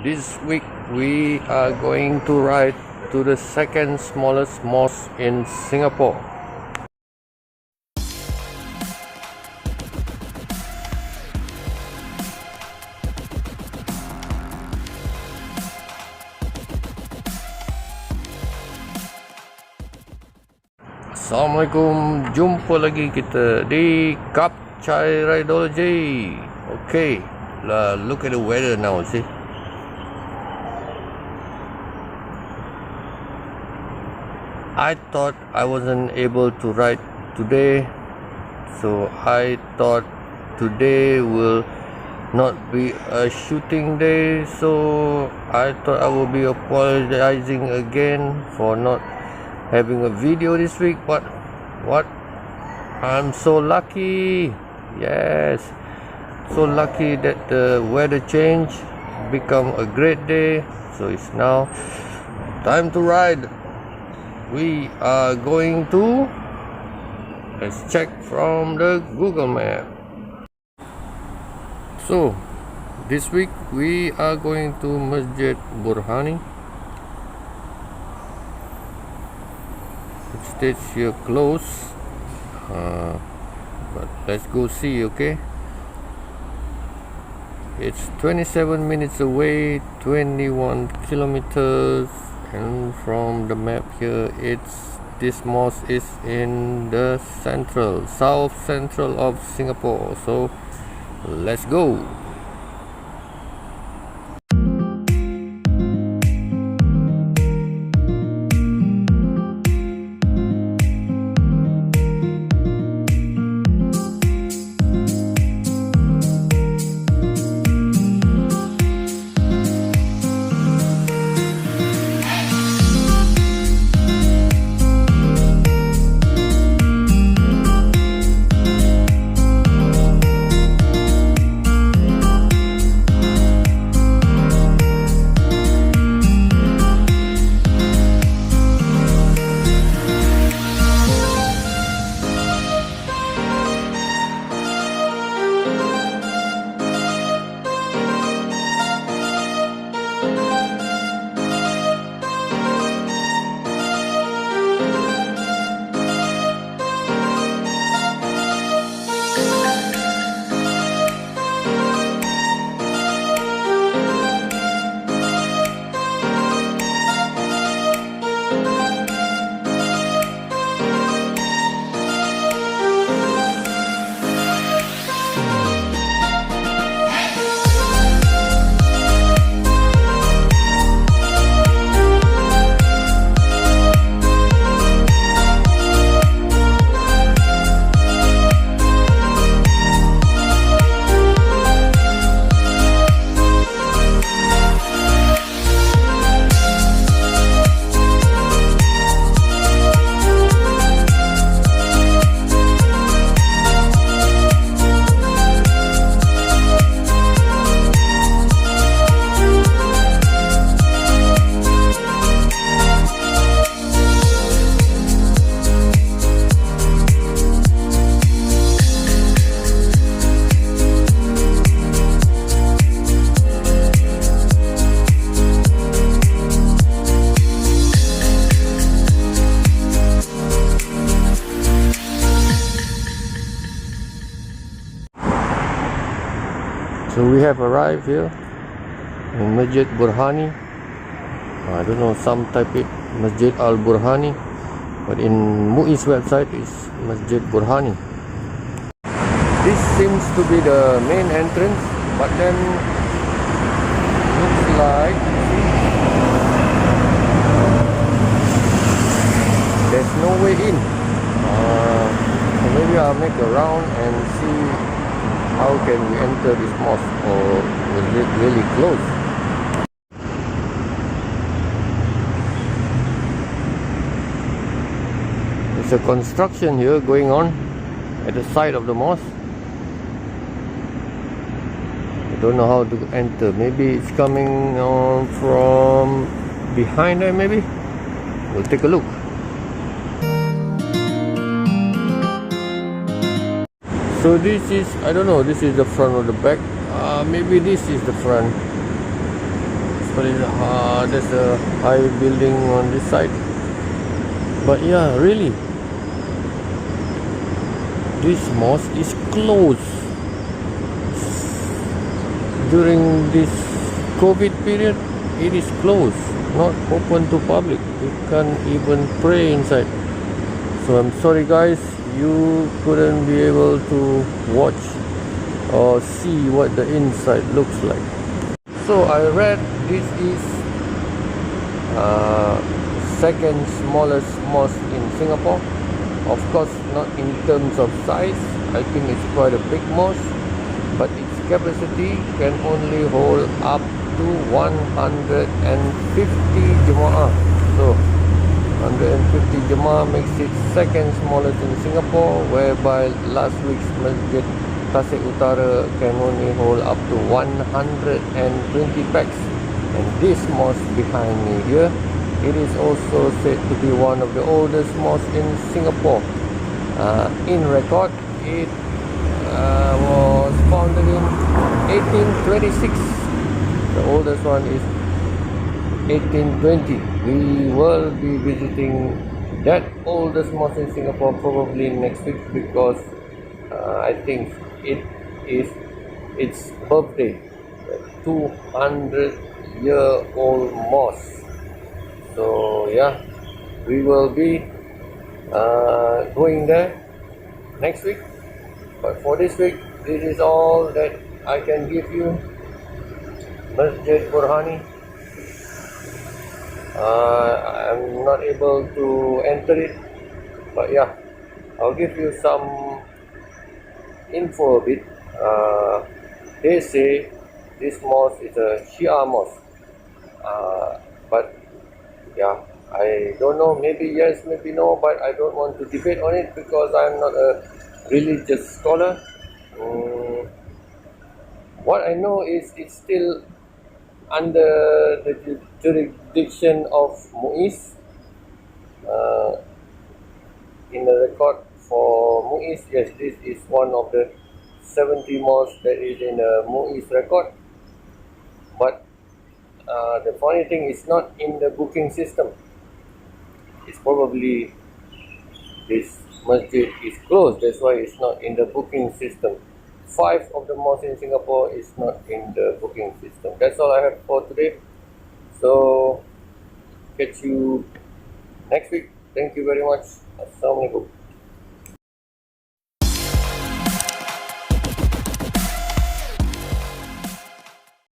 This week we are going to ride to the second smallest mosque in Singapore. Assalamualaikum, jumpa lagi kita di Cup Chai Rideology. Okay, look at the weather now, see. I thought I wasn't able to ride today, so I thought today will not be a shooting day, so I thought I will be apologizing again for not having a video this week. But what, I'm so lucky. Yes, so lucky that the weather change become a great day. So it's now time to ride. We are going to, let's check from the Google map. So this week we are going to Masjid Burhani. Stage here close, but let's go see. Okay, it's 27 minutes away, 21 kilometers, and from the map here, this mosque is in the south central of Singapore. So let's go. So we have arrived here in Masjid Burhani. I don't know, some type it Masjid Al Burhani, but in MUI's website is Masjid Burhani. This seems to be the main entrance, but then looks like there's no way in. So maybe I'll make a round and see how can we enter this mosque, or is it really closed? There's a construction here going on at the side of the mosque. I don't know how to enter. Maybe it's coming on from behind there, maybe? We'll take a look. So this is, I don't know, this is the front or the back. Maybe this is the front. but there's a high building on this side. But yeah, really, this mosque is closed during this COVID period. It is closed, not open to public. You can't even pray inside. So I'm sorry guys, you couldn't be able to watch or see what the inside looks like. So I read this is second smallest mosque in Singapore. Of course, not in terms of size. I think it's quite a big mosque, but its capacity can only hold up to 150 jemaah. So 150 jemaah makes it second smallest in Singapore, whereby last week's Masjid Tasik Utara can only hold up to 120 packs. And this mosque behind me here, it is also said to be one of the oldest mosques in Singapore. In record, it was founded in 1826. The oldest one is 1820. We will be visiting that oldest mosque in Singapore probably next week, because I think it is its birthday, 200-year-old mosque. So yeah, we will be going there next week. But for this week, this is all that I can give you. Masjid Burhani, I'm not able to enter it, but yeah, I'll give you some info a bit. They say this mosque is a Shia mosque, but yeah, I don't know, maybe yes, maybe no, but I don't want to debate on it because I'm not a religious scholar. What I know is it's still under the jurisdiction of Muiz. In the record for Muiz, yes, this is one of the 70 mosques that is in the Muiz record. But the funny thing is not in the booking system. It's probably this masjid is closed, that's why it's not in the booking system. 5 of the mosques in Singapore is not in the booking system. That's all I have for today. So catch you next week. Thank you very much. Assalamualaikum.